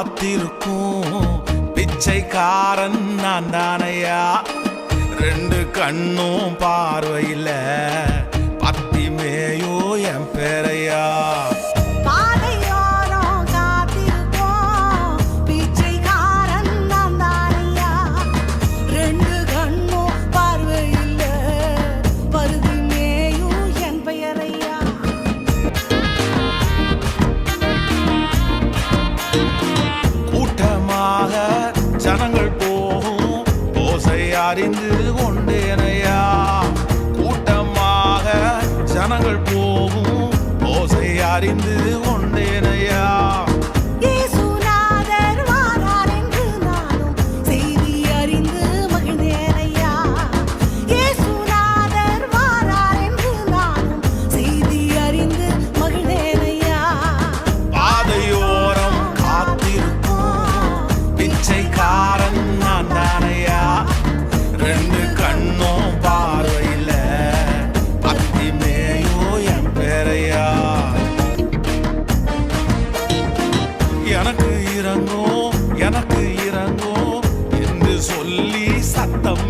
காத்திருக்கும் பிச்சைக்காரன் நான் தானையா. ரெண்டு கண்ணும் பார்வையில பத்தி மேயோ என் பேரையா. ஜனங்கள் போகும் ஓசை அறிந்து கொண்டேனையா. கூட்டமாக ஜனங்கள் போகும் ஓசை அறிந்து கொண்டேனையா. எனக்கு இறங்கோ என்று சொல்லி சத்தம்